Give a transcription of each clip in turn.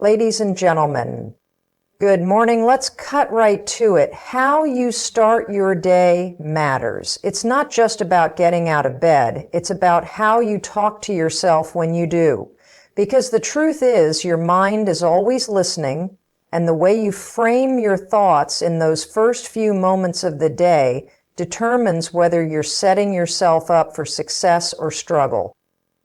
Ladies and gentlemen, good morning. Let's cut right to it. How you start your day matters. It's not just about getting out of bed. It's about how you talk to yourself when you do. Because the truth is, your mind is always listening, and the way you frame your thoughts in those first few moments of the day determines whether you're setting yourself up for success or struggle.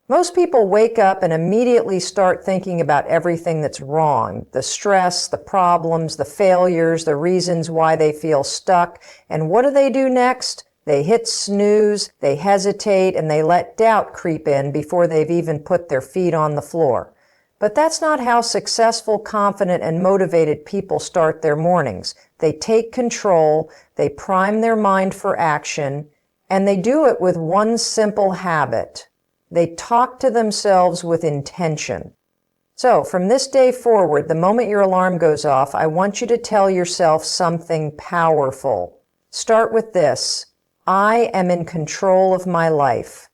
Most people wake up and immediately start thinking about everything that's wrong, the stress, the problems, the failures, the reasons why they feel stuck. And what do next? They hit snooze, they hesitate, and they let doubt creep in before they've even put their feet on the floor. But that's not how successful, confident, and motivated people start their mornings. They take control, they prime their mind for action, and they do it with one simple habit. They talk to themselves with intention. So from this day forward, the moment your alarm goes off, I want you to tell yourself something powerful. Start with this: I am in control of my life.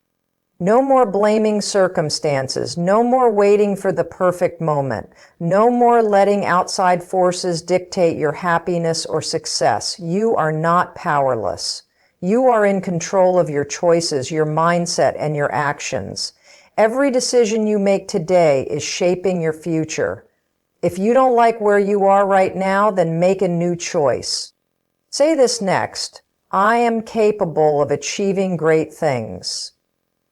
No more blaming circumstances. No more waiting for the perfect moment. No more letting outside forces dictate your happiness or success. You are not powerless. You are in control of your choices, your mindset, and your actions. Every decision you make today is shaping your future. If you don't like where you are right now, then make a new choice. Say this next: I am capable of achieving great things.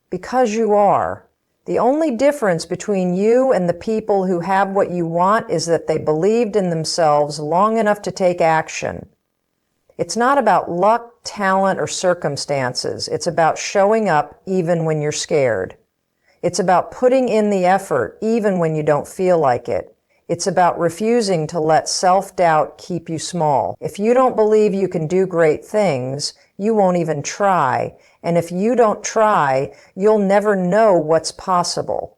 Because you are. The only difference between you and the people who have what you want is that they believed in themselves long enough to take action. It's not about luck, talent, or circumstances. It's about showing up even when you're scared. It's about putting in the effort even when you don't feel like it. It's about refusing to let self-doubt keep you small. If you don't believe you can do great things, you won't even try. And if you don't try, you'll never know what's possible.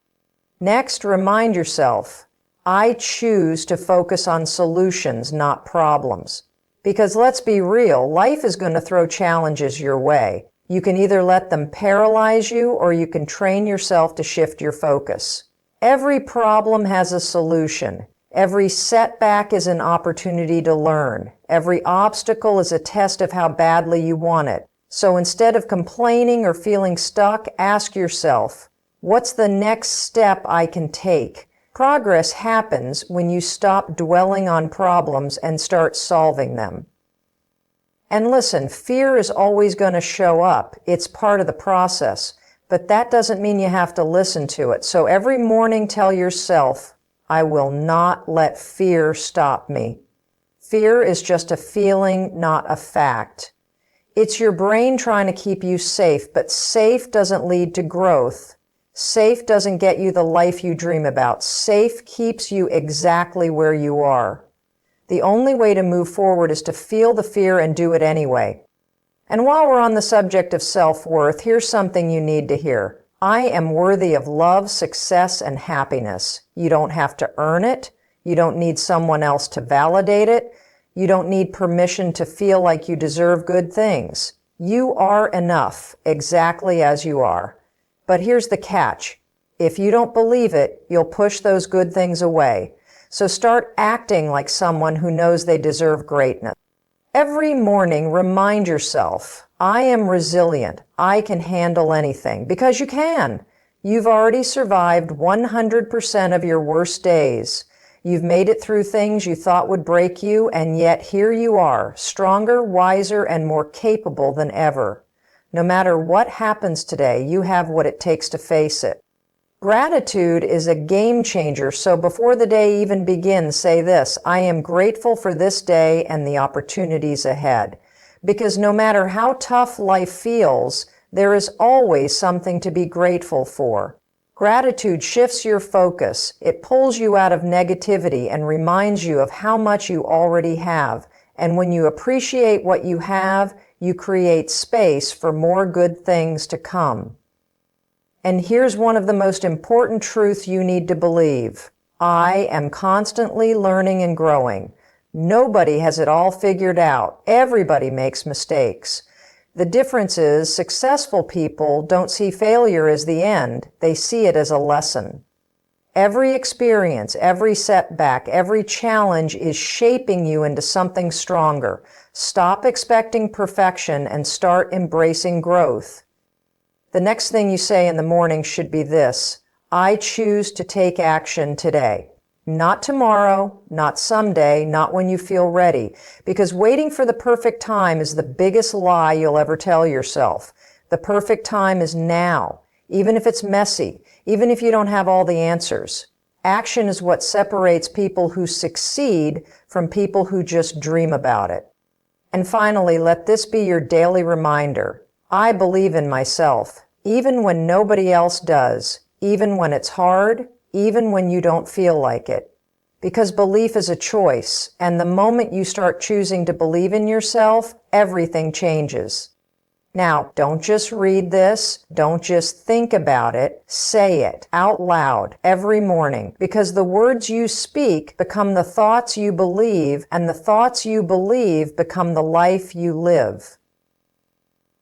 Next, remind yourself, I choose to focus on solutions, not problems. Because let's be real, life is going to throw challenges your way. You can either let them paralyze you, or you can train yourself to shift your focus. Every problem has a solution. Every setback is an opportunity to learn. Every obstacle is a test of how badly you want it. So instead of complaining or feeling stuck, ask yourself, what's the next step I can take? Progress happens when you stop dwelling on problems and start solving them. And listen, fear is always going to show up. It's part of the process. But that doesn't mean you have to listen to it. So every morning tell yourself, I will not let fear stop me. Fear is just a feeling, not a fact. It's your brain trying to keep you safe, but safe doesn't lead to growth. Safe doesn't get you the life you dream about. Safe keeps you exactly where you are. The only way to move forward is to feel the fear and do it anyway. And while we're on the subject of self-worth, here's something you need to hear. I am worthy of love, success, and happiness. You don't have to earn it. You don't need someone else to validate it. You don't need permission to feel like you deserve good things. You are enough, exactly as you are. But here's the catch. If you don't believe it, you'll push those good things away. So start acting like someone who knows they deserve greatness. Every morning, remind yourself, I am resilient. I can handle anything. Because you can. You've already survived 100% of your worst days. You've made it through things you thought would break you, and yet here you are, stronger, wiser, and more capable than ever. No matter what happens today, you have what it takes to face it. Gratitude is a game changer, so before the day even begins, say this: I am grateful for this day and the opportunities ahead. Because no matter how tough life feels, there is always something to be grateful for. Gratitude shifts your focus. It pulls you out of negativity and reminds you of how much you already have. And when you appreciate what you have, you create space for more good things to come. And here's one of the most important truths you need to believe. I am constantly learning and growing. Nobody has it all figured out. Everybody makes mistakes. The difference is successful people don't see failure as the end. They see it as a lesson. Every experience, every setback, every challenge is shaping you into something stronger. Stop expecting perfection and start embracing growth. The next thing you say in the morning should be this: I choose to take action today. Not tomorrow, not someday, not when you feel ready, because waiting for the perfect time is the biggest lie you'll ever tell yourself. The perfect time is now, even if it's messy, even if you don't have all the answers. Action is what separates people who succeed from people who just dream about it. And finally, let this be your daily reminder. I believe in myself, even when nobody else does, even when it's hard, even when you don't feel like it. Because belief is a choice, and the moment you start choosing to believe in yourself, everything changes. Now, don't just read this, don't just think about it, say it out loud every morning, because the words you speak become the thoughts you believe, and the thoughts you believe become the life you live.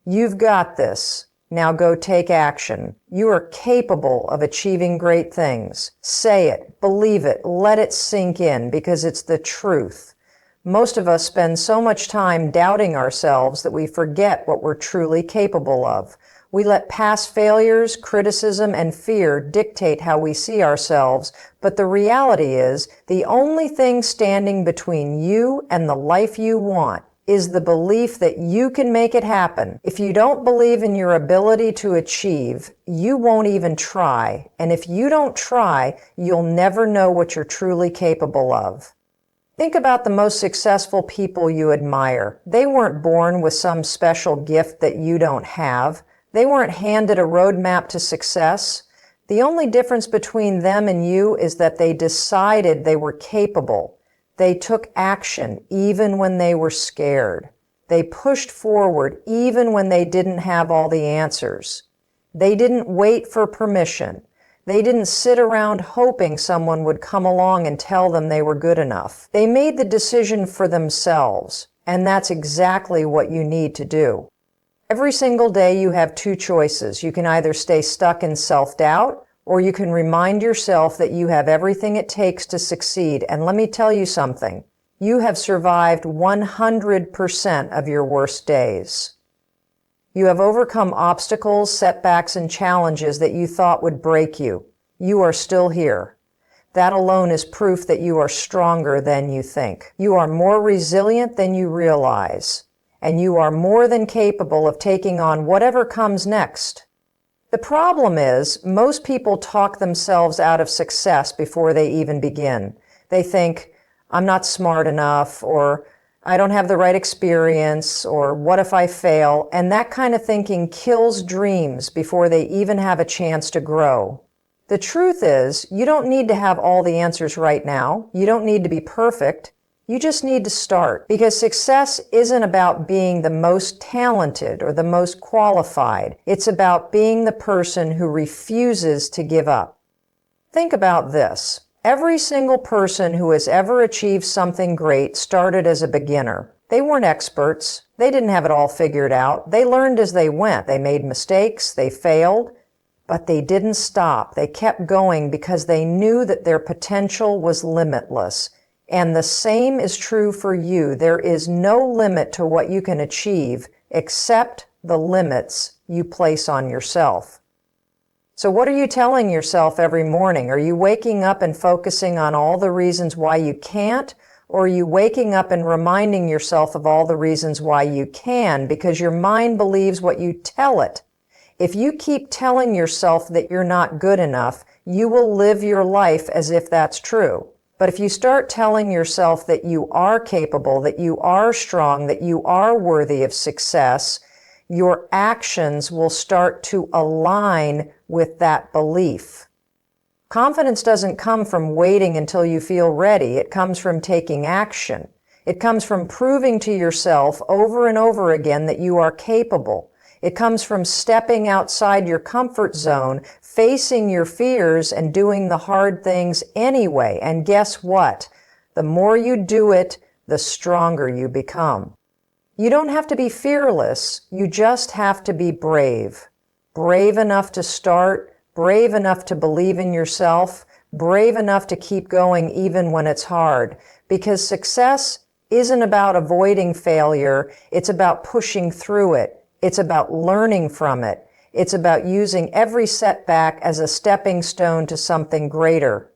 You've got this. Now go take action. You are capable of achieving great things. Say it, believe it, let it sink in, because it's the truth. Most of us spend so much time doubting ourselves that we forget what we're truly capable of. We let past failures, criticism, and fear dictate how we see ourselves, but the reality is, the only thing standing between you and the life you want is the belief that you can make it happen. If you don't believe in your ability to achieve, you won't even try. And if you don't try, you'll never know what you're truly capable of. Think about the most successful people you admire. They weren't born with some special gift that you don't have. They weren't handed a roadmap to success. The only difference between them and you is that they decided they were capable. They took action even when they were scared. They pushed forward even when they didn't have all the answers. They didn't wait for permission. They didn't sit around hoping someone would come along and tell them they were good enough. They made the decision for themselves, and that's exactly what you need to do. Every single day you have two choices. You can either stay stuck in self-doubt, or you can remind yourself that you have everything it takes to succeed. And let me tell you something. You have survived 100% of your worst days. You have overcome obstacles, setbacks, and challenges that you thought would break you. You are still here. That alone is proof that you are stronger than you think. You are more resilient than you realize. And you are more than capable of taking on whatever comes next. The problem is, most people talk themselves out of success before they even begin. They think, I'm not smart enough, or I don't have the right experience, or what if I fail? And that kind of thinking kills dreams before they even have a chance to grow. The truth is, you don't need to have all the answers right now. You don't need to be perfect. You just need to start, because success isn't about being the most talented or the most qualified. It's about being the person who refuses to give up. Think about this. Every single person who has ever achieved something great started as a beginner. They weren't experts. They didn't have it all figured out. They learned as they went. They made mistakes. They failed. But they didn't stop. They kept going because they knew that their potential was limitless. And the same is true for you. There is no limit to what you can achieve except the limits you place on yourself. So what are you telling yourself every morning? Are you waking up and focusing on all the reasons why you can't? Or are you waking up and reminding yourself of all the reasons why you can? Because your mind believes what you tell it. If you keep telling yourself that you're not good enough, you will live your life as if that's true. But if you start telling yourself that you are capable, that you are strong, that you are worthy of success, your actions will start to align with that belief. Confidence doesn't come from waiting until you feel ready. It comes from taking action. It comes from proving to yourself over and over again that you are capable. It comes from stepping outside your comfort zone, facing your fears, and doing the hard things anyway. And guess what? The more you do it, the stronger you become. You don't have to be fearless. You just have to be brave. Brave enough to start, brave enough to believe in yourself, brave enough to keep going even when it's hard, because success isn't about avoiding failure. It's about pushing through it. It's about learning from it. It's about using every setback as a stepping stone to something greater.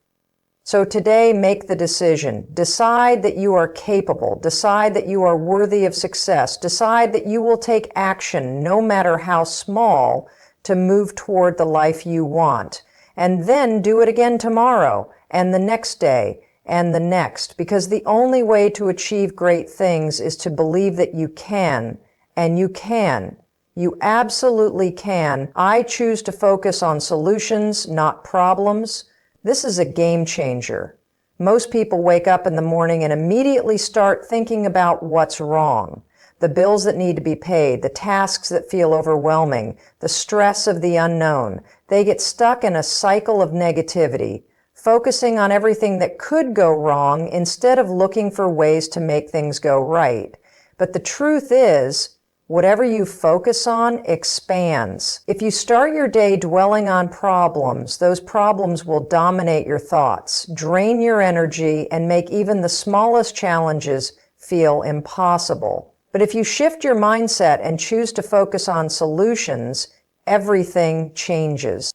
So today, make the decision. Decide that you are capable. Decide that you are worthy of success. Decide that you will take action, no matter how small, to move toward the life you want. And then do it again tomorrow, and the next day, and the next, because the only way to achieve great things is to believe that you can, and you can. You absolutely can. I choose to focus on solutions, not problems. This is a game changer. Most people wake up in the morning and immediately start thinking about what's wrong. The bills that need to be paid, the tasks that feel overwhelming, the stress of the unknown. They get stuck in a cycle of negativity, focusing on everything that could go wrong instead of looking for ways to make things go right. But the truth is, whatever you focus on expands. If you start your day dwelling on problems, those problems will dominate your thoughts, drain your energy, and make even the smallest challenges feel impossible. But if you shift your mindset and choose to focus on solutions, everything changes.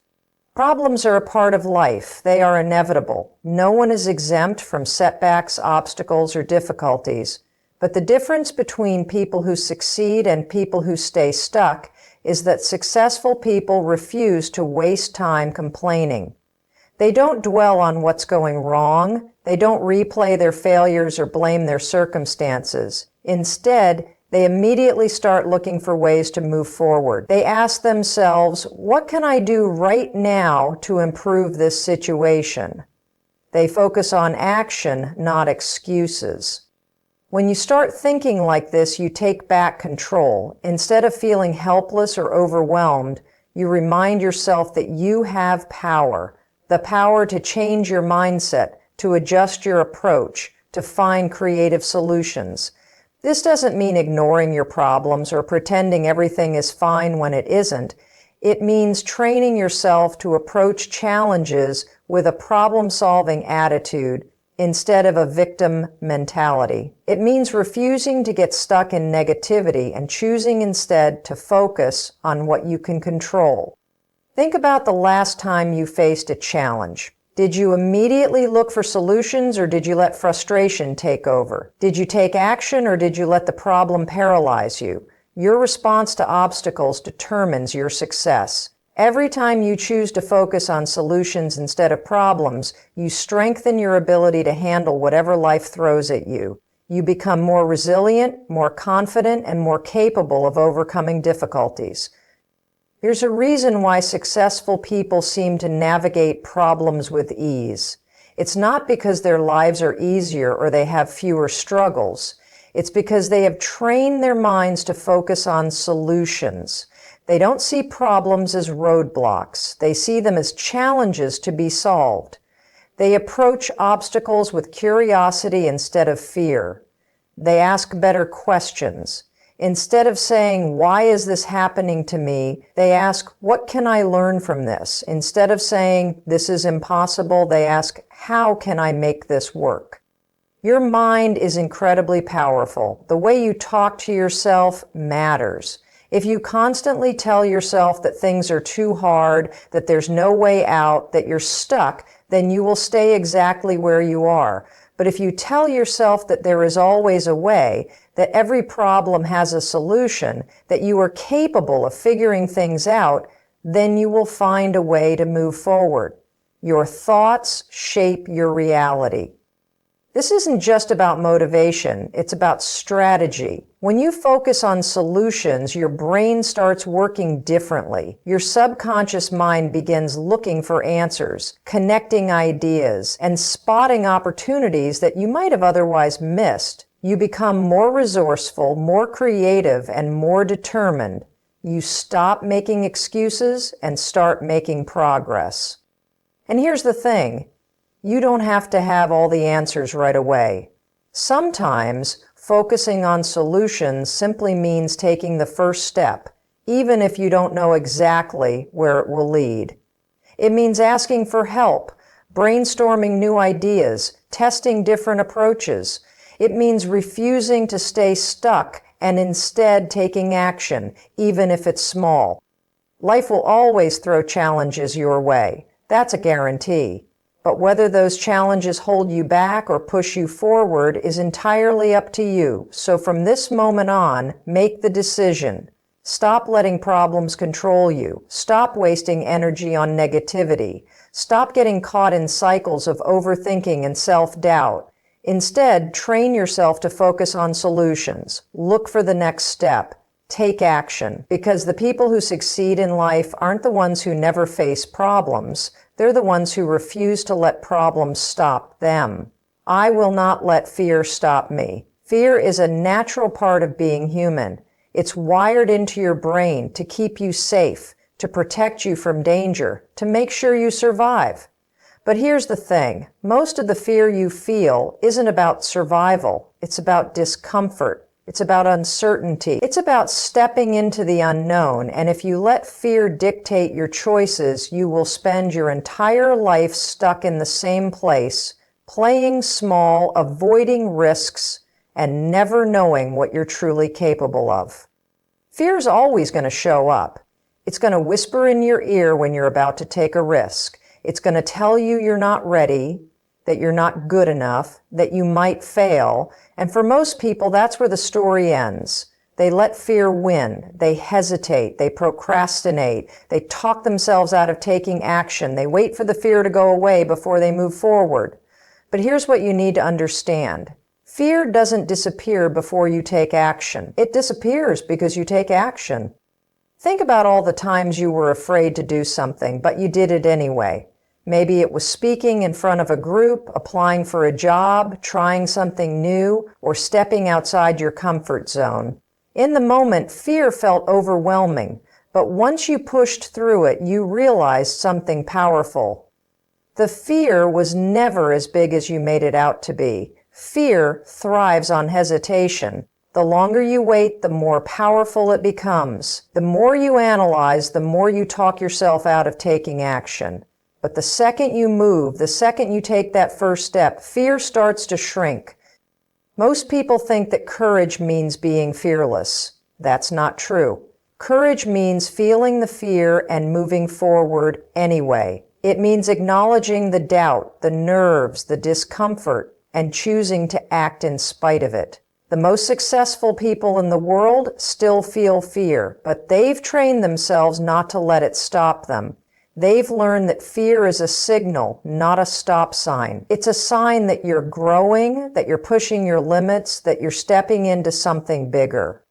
Problems are a part of life. They are inevitable. No one is exempt from setbacks, obstacles, or difficulties. But the difference between people who succeed and people who stay stuck is that successful people refuse to waste time complaining. They don't dwell on what's going wrong. They don't replay their failures or blame their circumstances. Instead, they immediately start looking for ways to move forward. They ask themselves, what can I do right now to improve this situation? They focus on action, not excuses. When you start thinking like this, you take back control. Instead of feeling helpless or overwhelmed, you remind yourself that you have power, the power to change your mindset, to adjust your approach, to find creative solutions. This doesn't mean ignoring your problems or pretending everything is fine when it isn't. It means training yourself to approach challenges with a problem-solving attitude instead of a victim mentality. It means refusing to get stuck in negativity and choosing instead to focus on what you can control. Think about the last time you faced a challenge. Did you immediately look for solutions, or did you let frustration take over? Did you take action, or did you let the problem paralyze you? Your response to obstacles determines your success. Every time you choose to focus on solutions instead of problems, you strengthen your ability to handle whatever life throws at you. You become more resilient, more confident, and more capable of overcoming difficulties. There's a reason why successful people seem to navigate problems with ease. It's not because their lives are easier or they have fewer struggles. It's because they have trained their minds to focus on solutions. They don't see problems as roadblocks. They see them as challenges to be solved. They approach obstacles with curiosity instead of fear. They ask better questions. Instead of saying, why is this happening to me? They ask, what can I learn from this? Instead of saying, this is impossible, they ask, how can I make this work? Your mind is incredibly powerful. The way you talk to yourself matters. If you constantly tell yourself that things are too hard, that there's no way out, that you're stuck, then you will stay exactly where you are. But if you tell yourself that there is always a way, that every problem has a solution, that you are capable of figuring things out, then you will find a way to move forward. Your thoughts shape your reality. This isn't just about motivation, it's about strategy. When you focus on solutions, your brain starts working differently. Your subconscious mind begins looking for answers, connecting ideas, and spotting opportunities that you might have otherwise missed. You become more resourceful, more creative, and more determined. You stop making excuses and start making progress. And here's the thing. You don't have to have all the answers right away. Sometimes focusing on solutions simply means taking the first step, even if you don't know exactly where it will lead. It means asking for help, brainstorming new ideas, testing different approaches. It means refusing to stay stuck and instead taking action, even if it's small. Life will always throw challenges your way. That's a guarantee. But whether those challenges hold you back or push you forward is entirely up to you. So from this moment on, make the decision. Stop letting problems control you. Stop wasting energy on negativity. Stop getting caught in cycles of overthinking and self-doubt. Instead, train yourself to focus on solutions. Look for the next step. Take action. Because the people who succeed in life aren't the ones who never face problems. They're the ones who refuse to let problems stop them. I will not let fear stop me. Fear is a natural part of being human. It's wired into your brain to keep you safe, to protect you from danger, to make sure you survive. But here's the thing. Most of the fear you feel isn't about survival. It's about discomfort. It's about uncertainty. It's about stepping into the unknown, and if you let fear dictate your choices, you will spend your entire life stuck in the same place, playing small, avoiding risks, and never knowing what you're truly capable of. Fear's always going to show up. It's going to whisper in your ear when you're about to take a risk. It's going to tell you you're not ready, that you're not good enough, that you might fail. And for most people, that's where the story ends. They let fear win. They hesitate. They procrastinate. They talk themselves out of taking action. They wait for the fear to go away before they move forward. But here's what you need to understand. Fear doesn't disappear before you take action. It disappears because you take action. Think about all the times you were afraid to do something, but you did it anyway. Maybe it was speaking in front of a group, applying for a job, trying something new, or stepping outside your comfort zone. In the moment, fear felt overwhelming, but once you pushed through it, you realized something powerful. The fear was never as big as you made it out to be. Fear thrives on hesitation. The longer you wait, the more powerful it becomes. The more you analyze, the more you talk yourself out of taking action. But the second you move, the second you take that first step, fear starts to shrink. Most people think that courage means being fearless. That's not true. Courage means feeling the fear and moving forward anyway. It means acknowledging the doubt, the nerves, the discomfort, and choosing to act in spite of it. The most successful people in the world still feel fear, but they've trained themselves not to let it stop them. They've learned that fear is a signal, not a stop sign. It's a sign that you're growing, that you're pushing your limits, that you're stepping into something bigger.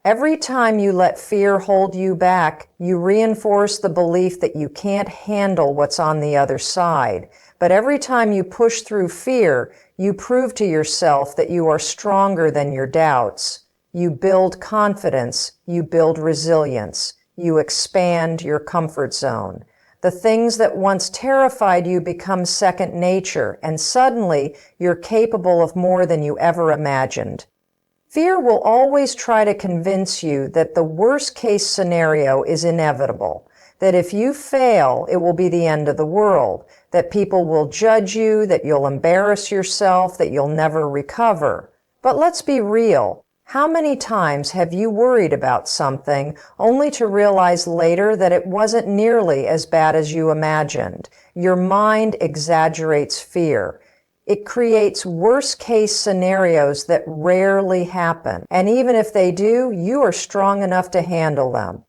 Every time you let fear hold you back, you reinforce the belief that you can't handle what's on the other side. But every time you push through fear, you prove to yourself that you are stronger than your doubts. You build confidence, you build resilience, you expand your comfort zone. The things that once terrified you become second nature, and suddenly you're capable of more than you ever imagined. Fear will always try to convince you that the worst case scenario is inevitable, that if you fail, it will be the end of the world, that people will judge you, that you'll embarrass yourself, that you'll never recover. But let's be real. How many times have you worried about something only to realize later that it wasn't nearly as bad as you imagined? Your mind exaggerates fear. It creates worst-case scenarios that rarely happen. And even if they do, you are strong enough to handle them.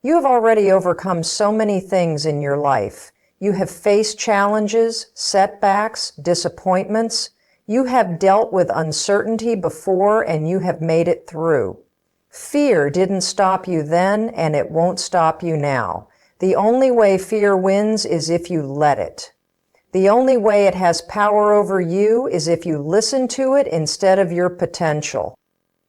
You have already overcome so many things in your life. You have faced challenges, setbacks, disappointments. You have dealt with uncertainty before and you have made it through. Fear didn't stop you then and it won't stop you now. The only way fear wins is if you let it. The only way it has power over you is if you listen to it instead of your potential.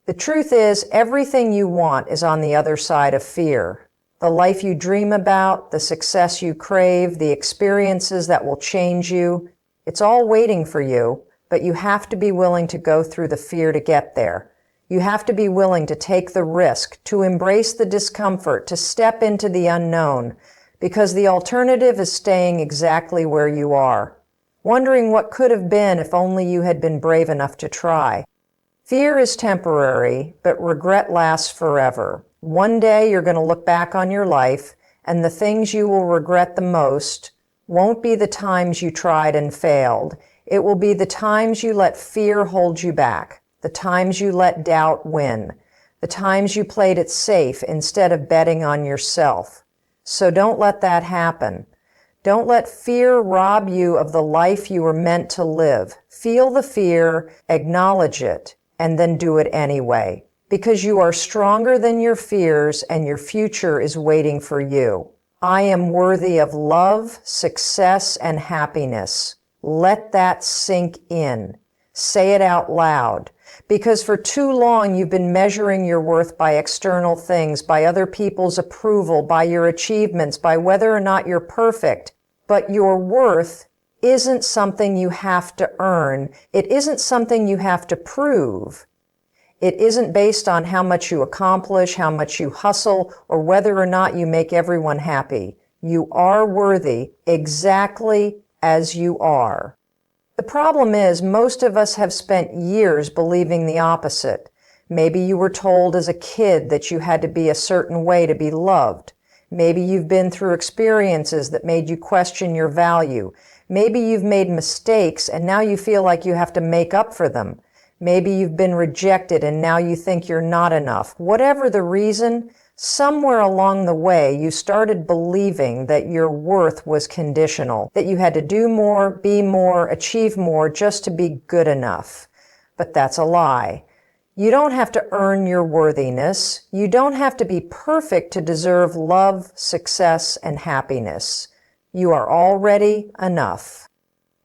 The truth is, everything you want is on the other side of fear. The life you dream about, the success you crave, the experiences that will change you, it's all waiting for you. But you have to be willing to go through the fear to get there. You have to be willing to take the risk, to embrace the discomfort, to step into the unknown, because the alternative is staying exactly where you are. wondering what could have been if only you had been brave enough to try. Fear is temporary, but regret lasts forever. One day you're going to look back on your life, and the things you will regret the most won't be the times you tried and failed. It will be the times you let fear hold you back, the times you let doubt win, the times you played it safe instead of betting on yourself. So don't let that happen. Don't let fear rob you of the life you were meant to live. Feel the fear, acknowledge it, and then do it anyway. Because you are stronger than your fears and your future is waiting for you. I am worthy of love, success, and happiness. Let that sink in. Say it out loud. Because for too long you've been measuring your worth by external things, by other people's approval, by your achievements, by whether or not you're perfect. But your worth isn't something you have to earn. It isn't something you have to prove. It isn't based on how much you accomplish, how much you hustle, or whether or not you make everyone happy. You are worthy exactly as you are. The problem is most of us have spent years believing the opposite. Maybe you were told as a kid that you had to be a certain way to be loved. Maybe you've been through experiences that made you question your value. Maybe you've made mistakes and now you feel like you have to make up for them. Maybe you've been rejected and now you think you're not enough. Whatever the reason, somewhere along the way you started believing that your worth was conditional, that you had to do more, be more, achieve more just to be good enough. But that's a lie. You don't have to earn your worthiness. You don't have to be perfect to deserve love, success, and happiness. You are already enough.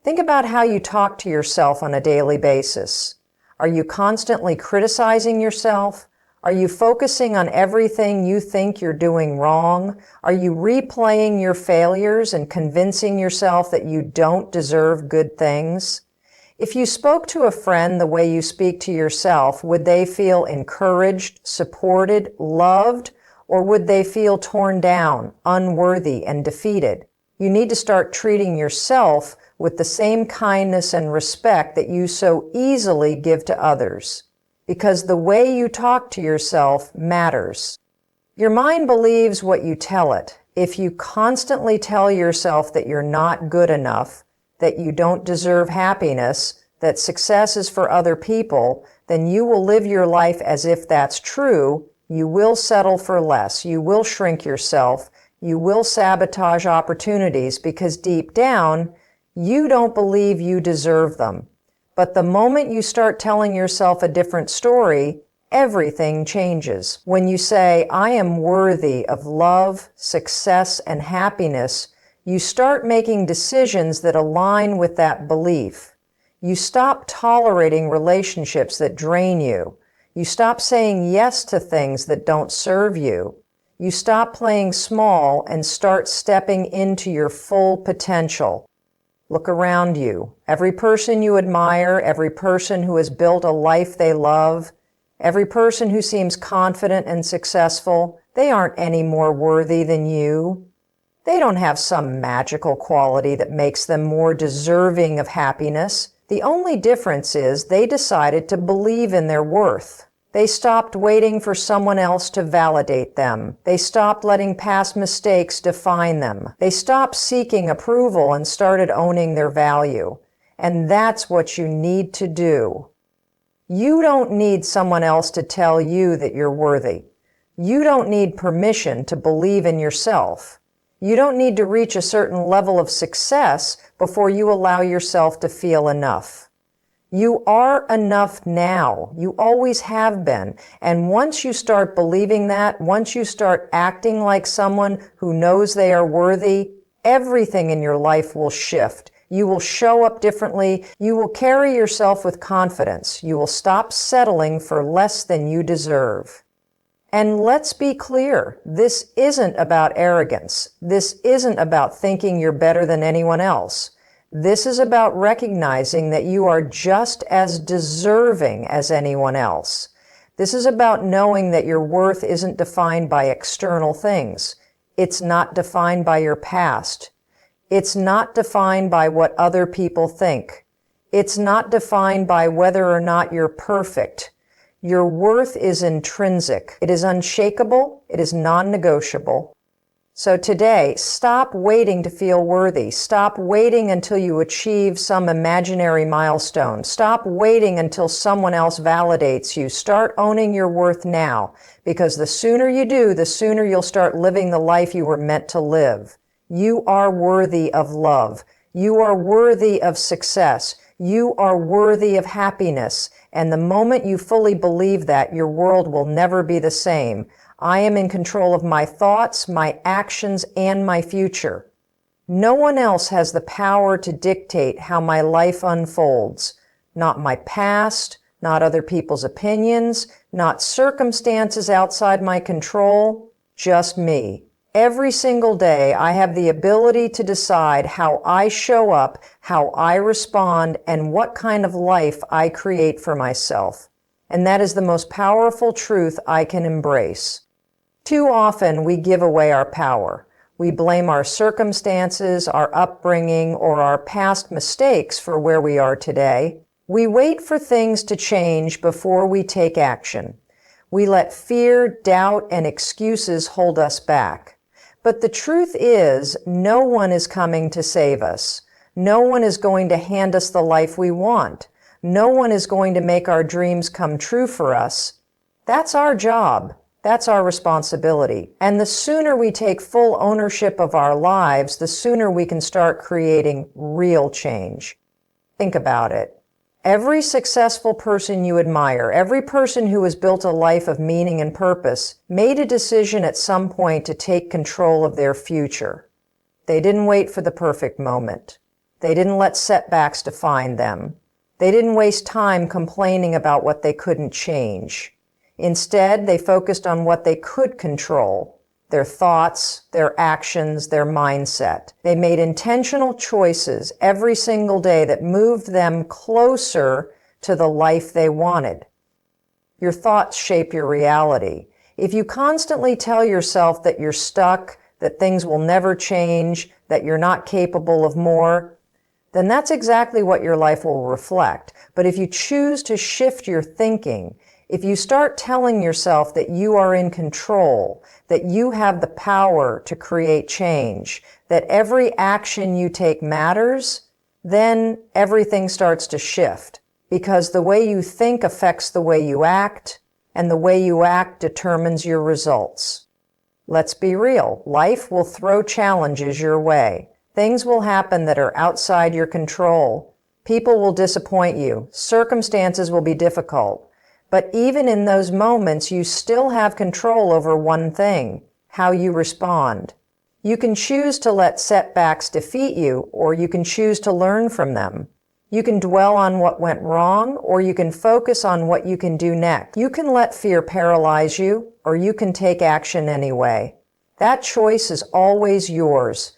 Think about how you talk to yourself on a daily basis. Are you constantly criticizing yourself? Are you focusing on everything you think you're doing wrong? Are you replaying your failures and convincing yourself that you don't deserve good things? If you spoke to a friend the way you speak to yourself, would they feel encouraged, supported, loved, or would they feel torn down, unworthy, and defeated? You need to start treating yourself with the same kindness and respect that you so easily give to others. Because the way you talk to yourself matters. Your mind believes what you tell it. If you constantly tell yourself that you're not good enough, that you don't deserve happiness, that success is for other people, then you will live your life as if that's true. You will settle for less. You will shrink yourself. You will sabotage opportunities because deep down, you don't believe you deserve them. But the moment you start telling yourself a different story, everything changes. When you say, I am worthy of love, success, and happiness, you start making decisions that align with that belief. You stop tolerating relationships that drain you. You stop saying yes to things that don't serve you. You stop playing small and start stepping into your full potential. Look around you. Every person you admire, every person who has built a life they love, every person who seems confident and successful, they aren't any more worthy than you. They don't have some magical quality that makes them more deserving of happiness. The only difference is they decided to believe in their worth. They stopped waiting for someone else to validate them. They stopped letting past mistakes define them. They stopped seeking approval and started owning their value. And that's what you need to do. You don't need someone else to tell you that you're worthy. You don't need permission to believe in yourself. You don't need to reach a certain level of success before you allow yourself to feel enough. You are enough now. You always have been. And once you start believing that, once you start acting like someone who knows they are worthy, everything in your life will shift. You will show up differently. You will carry yourself with confidence. You will stop settling for less than you deserve. And let's be clear, this isn't about arrogance. This isn't about thinking you're better than anyone else. This is about recognizing that you are just as deserving as anyone else. This is about knowing that your worth isn't defined by external things. It's not defined by your past. It's not defined by what other people think. It's not defined by whether or not you're perfect. Your worth is intrinsic. It is unshakable. It is non-negotiable. So today, stop waiting to feel worthy. Stop waiting until you achieve some imaginary milestone. Stop waiting until someone else validates you. Start owning your worth now, because the sooner you do, the sooner you'll start living the life you were meant to live. You are worthy of love. You are worthy of success. You are worthy of happiness. And the moment you fully believe that, your world will never be the same. I am in control of my thoughts, my actions, and my future. No one else has the power to dictate how my life unfolds. Not my past, not other people's opinions, not circumstances outside my control, just me. Every single day, I have the ability to decide how I show up, how I respond, and what kind of life I create for myself. And that is the most powerful truth I can embrace. Too often, we give away our power. We blame our circumstances, our upbringing, or our past mistakes for where we are today. We wait for things to change before we take action. We let fear, doubt, and excuses hold us back. But the truth is, no one is coming to save us. No one is going to hand us the life we want. No one is going to make our dreams come true for us. That's our job. That's our responsibility. And the sooner we take full ownership of our lives, the sooner we can start creating real change. Think about it. Every successful person you admire, every person who has built a life of meaning and purpose, made a decision at some point to take control of their future. They didn't wait for the perfect moment. They didn't let setbacks define them. They didn't waste time complaining about what they couldn't change. Instead, they focused on what they could control, their thoughts, their actions, their mindset. They made intentional choices every single day that moved them closer to the life they wanted. Your thoughts shape your reality. If you constantly tell yourself that you're stuck, that things will never change, that you're not capable of more, then that's exactly what your life will reflect. But if you choose to shift your thinking, if you start telling yourself that you are in control, that you have the power to create change, that every action you take matters, then everything starts to shift. Because the way you think affects the way you act, and the way you act determines your results. Let's be real. Life will throw challenges your way. Things will happen that are outside your control. People will disappoint you. Circumstances will be difficult. But even in those moments, you still have control over one thing: how you respond. You can choose to let setbacks defeat you, or you can choose to learn from them. You can dwell on what went wrong, or you can focus on what you can do next. You can let fear paralyze you, or you can take action anyway. That choice is always yours.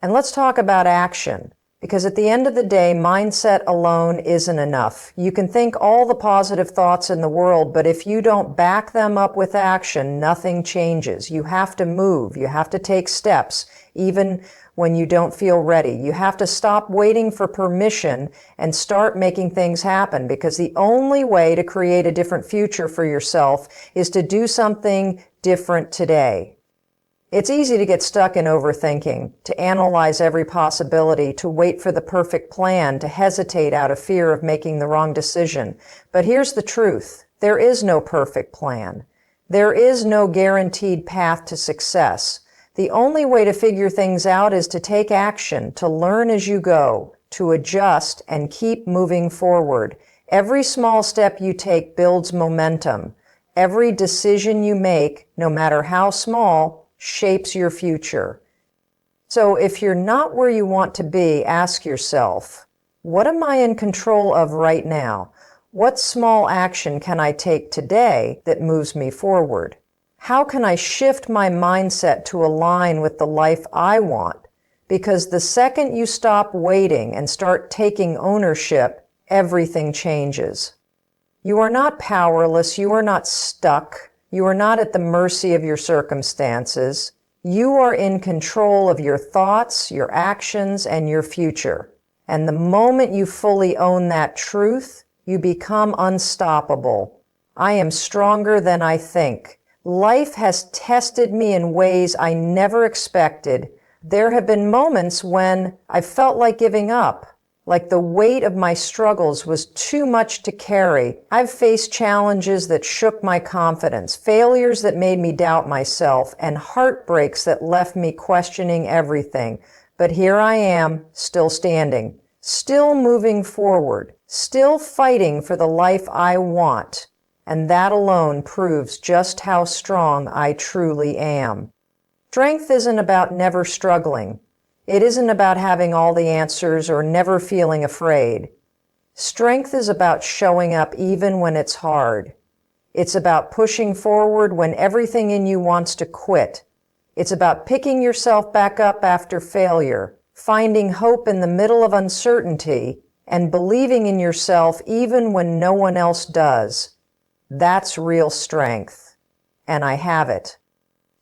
And let's talk about action. Because at the end of the day, mindset alone isn't enough. You can think all the positive thoughts in the world, but if you don't back them up with action, nothing changes. You have to move. You have to take steps, even when you don't feel ready. You have to stop waiting for permission and start making things happen, because the only way to create a different future for yourself is to do something different today. It's easy to get stuck in overthinking, to analyze every possibility, to wait for the perfect plan, to hesitate out of fear of making the wrong decision. But here's the truth. There is no perfect plan. There is no guaranteed path to success. The only way to figure things out is to take action, to learn as you go, to adjust and keep moving forward. Every small step you take builds momentum. Every decision you make, no matter how small, shapes your future. So if you're not where you want to be, ask yourself, what am I in control of right now? What small action can I take today that moves me forward? How can I shift my mindset to align with the life I want? Because the second you stop waiting and start taking ownership, everything changes. You are not powerless. You are not stuck. You are not at the mercy of your circumstances. You are in control of your thoughts, your actions, and your future. And the moment you fully own that truth, you become unstoppable. I am stronger than I think. Life has tested me in ways I never expected. There have been moments when I felt like giving up, like the weight of my struggles was too much to carry. I've faced challenges that shook my confidence, failures that made me doubt myself, and heartbreaks that left me questioning everything. But here I am, still standing, still moving forward, still fighting for the life I want. And that alone proves just how strong I truly am. Strength isn't about never struggling. It isn't about having all the answers or never feeling afraid. Strength is about showing up even when it's hard. It's about pushing forward when everything in you wants to quit. It's about picking yourself back up after failure, finding hope in the middle of uncertainty, and believing in yourself even when no one else does. That's real strength, and I have it.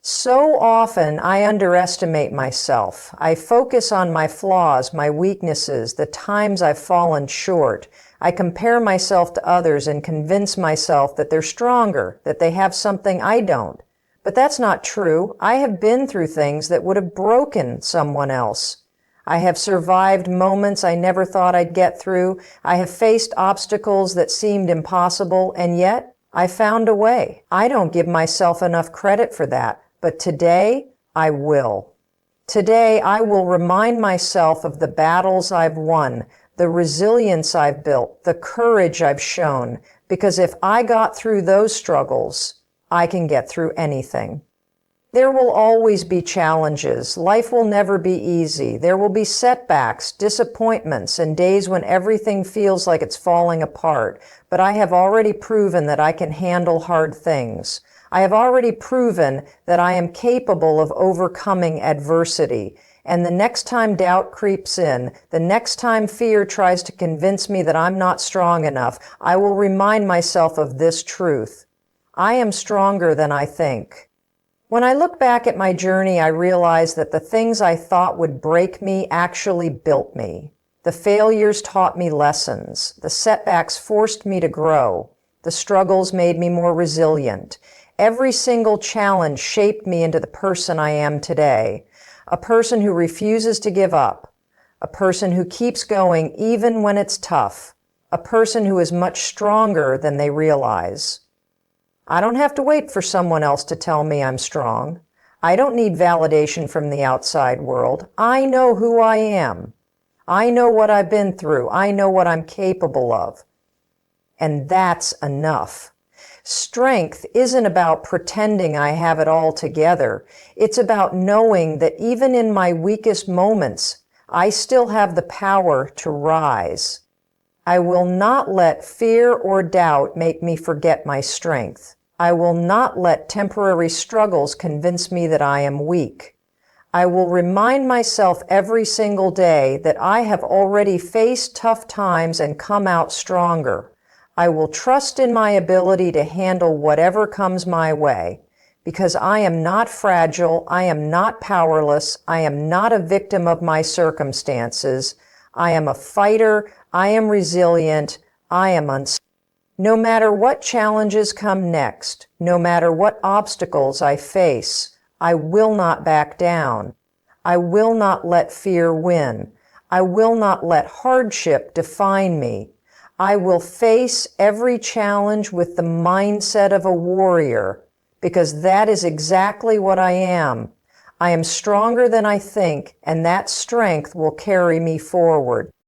So often I underestimate myself. I focus on my flaws, my weaknesses, the times I've fallen short. I compare myself to others and convince myself that they're stronger, that they have something I don't. But that's not true. I have been through things that would have broken someone else. I have survived moments I never thought I'd get through. I have faced obstacles that seemed impossible, and yet I found a way. I don't give myself enough credit for that, but today I will. Today I will remind myself of the battles I've won, the resilience I've built, the courage I've shown, because if I got through those struggles, I can get through anything. There will always be challenges. Life will never be easy. There will be setbacks, disappointments, and days when everything feels like it's falling apart. But I have already proven that I can handle hard things. I have already proven that I am capable of overcoming adversity. And the next time doubt creeps in, the next time fear tries to convince me that I'm not strong enough, I will remind myself of this truth. I am stronger than I think. When I look back at my journey, I realize that the things I thought would break me actually built me. The failures taught me lessons. The setbacks forced me to grow. The struggles made me more resilient. Every single challenge shaped me into the person I am today. A person who refuses to give up. A person who keeps going even when it's tough. A person who is much stronger than they realize. I don't have to wait for someone else to tell me I'm strong. I don't need validation from the outside world. I know who I am. I know what I've been through. I know what I'm capable of. And that's enough. Strength isn't about pretending I have it all together. It's about knowing that even in my weakest moments, I still have the power to rise. I will not let fear or doubt make me forget my strength. I will not let temporary struggles convince me that I am weak. I will remind myself every single day that I have already faced tough times and come out stronger. I will trust in my ability to handle whatever comes my way, because I am not fragile, I am not powerless, I am not a victim of my circumstances. I am a fighter, I am resilient, I am unstoppable. No matter what challenges come next, no matter what obstacles I face, I will not back down. I will not let fear win. I will not let hardship define me. I will face every challenge with the mindset of a warrior, because that is exactly what I am. I am stronger than I think, and that strength will carry me forward.